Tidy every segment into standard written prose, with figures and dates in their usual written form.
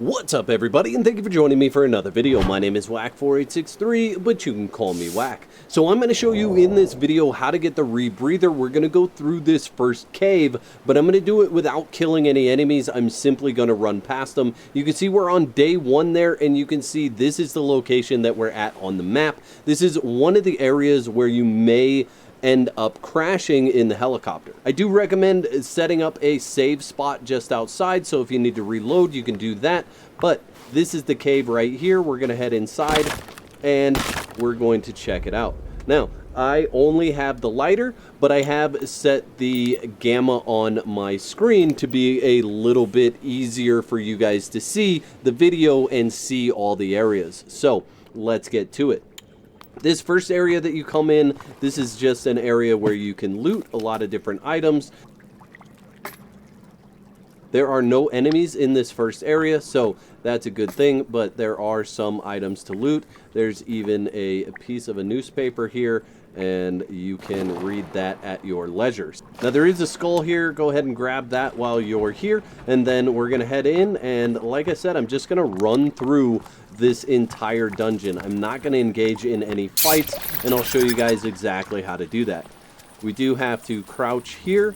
What's up everybody, and thank you for joining me for another video. My name is Whack4863, but you can call me Whack. So I'm going to show you in this video how to get the Rebreather. We're going to go through this first cave, but I'm going to do it without killing any enemies. I'm simply going to run past them. You can see we're on day 1 there, and you can see this is the location that we're at on the map. This is one of the areas where you may end up crashing in the helicopter. I do recommend setting up a save spot just outside, so if you need to reload you can do that, but this is the cave right here. We're gonna head inside and we're going to check it out. Now I only have the lighter, but I have set the gamma on my screen to be a little bit easier for you guys to see the video and see all the areas. So let's get to it. This first area that you come in, this is just an area where you can loot a lot of different items. There are no enemies in this first area, so that's a good thing, but there are some items to loot. There's even a piece of a newspaper here, and you can read that at your leisure. Now there is a skull here. Go ahead and grab that while you're here, and then we're gonna head in, and like I said, I'm just gonna run through this entire dungeon. I'm not gonna engage in any fights, and I'll show you guys exactly how to do that. We do have to crouch here,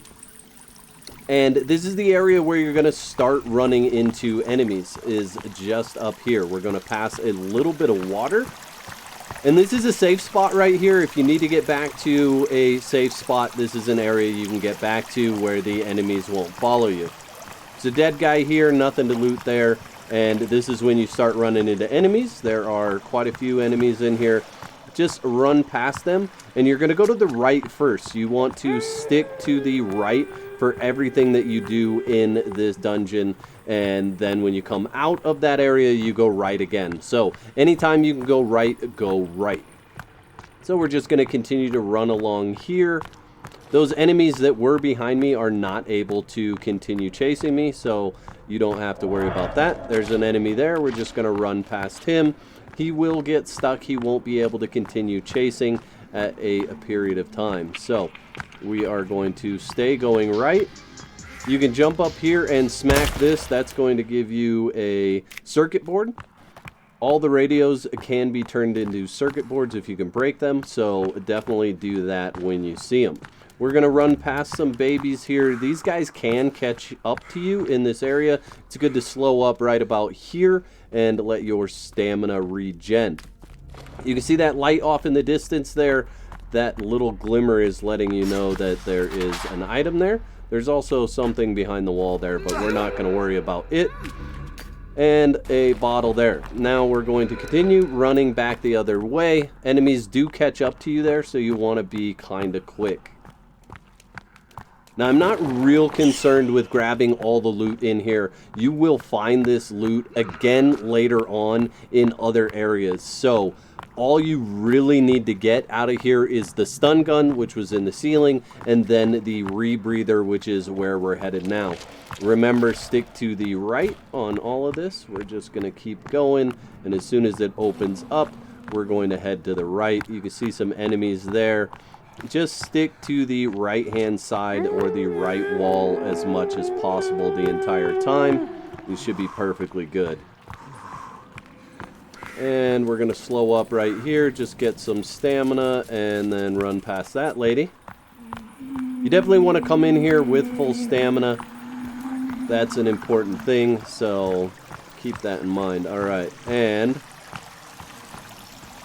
and this is the area where you're gonna start running into enemies, is just up here. We're gonna pass a little bit of water. And this is a safe spot right here. If you need to get back to a safe spot, this is an area you can get back to where the enemies won't follow you. It's a dead guy here, nothing to loot there. And this is when you start running into enemies. There are quite a few enemies in here. Just run past them, and you're gonna go to the right first. You want to stick to the right for everything that you do in this dungeon, and then when you come out of that area you go right again. So anytime you can go right, go right. So we're just going to continue to run along here. Those enemies that were behind me are not able to continue chasing me, so you don't have to worry about that. There's an enemy there. We're just going to run past him. He will get stuck. He won't be able to continue chasing at a period of time. So we are going to stay going right. You can jump up here and smack this. That's going to give you a circuit board. All the radios can be turned into circuit boards if you can break them, so definitely do that when you see them. We're going to run past some babies here. These guys can catch up to you in this area. It's good to slow up right about here and let your stamina regen. You can see that light off in the distance there. That little glimmer is letting you know that there is an item there. There's also something behind the wall there, but we're not going to worry about it. And a bottle there. Now we're going to continue running back the other way. Enemies do catch up to you there, so you want to be kind of quick. Now I'm not real concerned with grabbing all the loot in here. You will find this loot again later on in other areas. So all you really need to get out of here is the stun gun, which was in the ceiling, and then the rebreather, which is where we're headed now. Remember, stick to the right on all of this. We're just going to keep going, and as soon as it opens up, we're going to head to the right. You can see some enemies there. Just stick to the right hand side or the right wall as much as possible the entire time. You should be perfectly good. And we're going to slow up right here, just get some stamina, and then run past that lady. You definitely want to come in here with full stamina. That's an important thing, so keep that in mind. Alright, and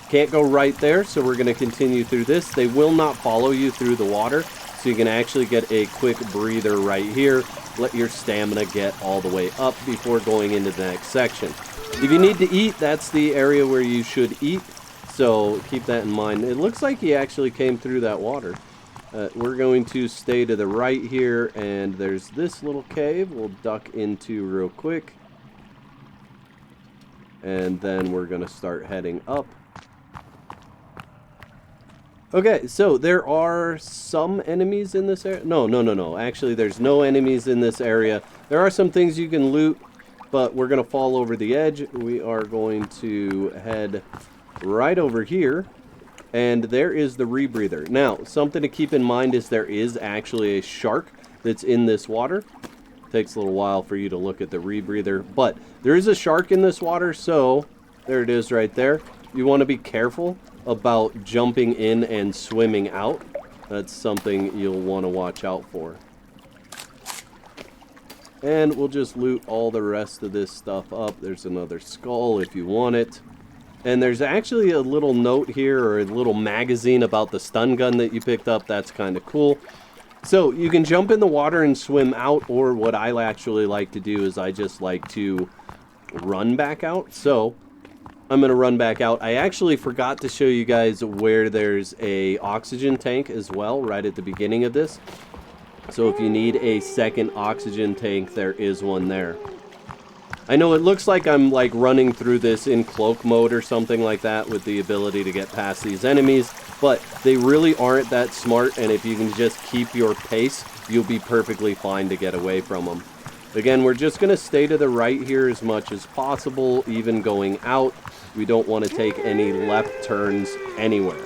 can't go right there, so we're going to continue through this. They will not follow you through the water, so you can actually get a quick breather right here. Let your stamina get all the way up before going into the next section. If you need to eat, that's the area where you should eat, so keep that in mind. It looks like he actually came through that water. We're going to stay to the right here, and there's this little cave we'll duck into real quick. And then we're going to start heading up. Okay, so there are some enemies in this area. No. Actually, there's no enemies in this area. There are some things you can loot, but we're going to fall over the edge. We are going to head right over here, and there is the rebreather. Now, something to keep in mind is there is actually a shark that's in this water. Takes a little while for you to look at the rebreather, but there is a shark in this water, so there it is right there. You want to be careful about jumping in and swimming out. That's something you'll want to watch out for. And we'll just loot all the rest of this stuff up. There's another skull if you want it. And there's actually a little note here, or a little magazine about the stun gun that you picked up. That's kind of cool. So you can jump in the water and swim out, or what I actually like to do is I just like to run back out. So I'm going to run back out. I actually forgot to show you guys where there's a oxygen tank as well, right at the beginning of this. So if you need a second oxygen tank, there is one there. I know it looks like I'm like running through this in cloak mode or something like that with the ability to get past these enemies, but they really aren't that smart, and if you can just keep your pace, you'll be perfectly fine to get away from them. Again, we're just going to stay to the right here as much as possible, even going out. We don't want to take any left turns anywhere.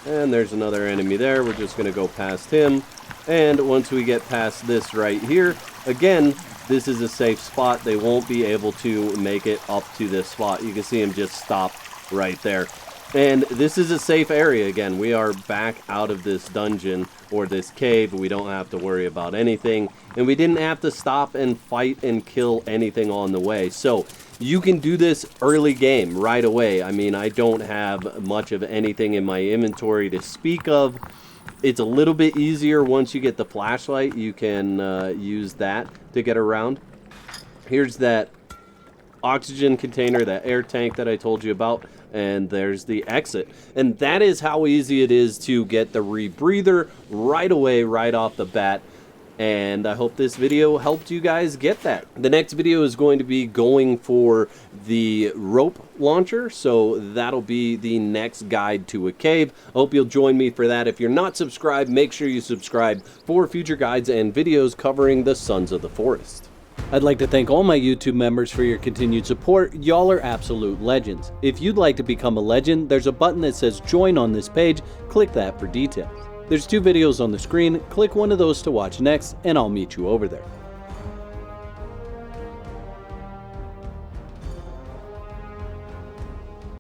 And there's another enemy there. We're just going to go past him. And once we get past this right here, again, this is a safe spot. They won't be able to make it up to this spot. You can see him just stop right there. And this is a safe area. Again, we are back out of this dungeon or this cave. We don't have to worry about anything. And we didn't have to stop and fight and kill anything on the way. So you can do this early game right away. I mean, I don't have much of anything in my inventory to speak of. It's a little bit easier once you get the flashlight. You can use that to get around. Here's that oxygen container, that air tank that I told you about, and there's the exit. And that is how easy it is to get the rebreather right away, right off the bat. And I hope this video helped you guys get that. The next video is going to be going for the rope launcher, so that'll be the next guide to a cave. I hope you'll join me for that. If you're not subscribed, make sure you subscribe for future guides and videos covering the Sons of the Forest. I'd like to thank all my YouTube members for your continued support. Y'all are absolute legends. If you'd like to become a legend, there's a button that says join on this page. Click that for details. There's 2 videos on the screen. Click one of those to watch next, and I'll meet you over there.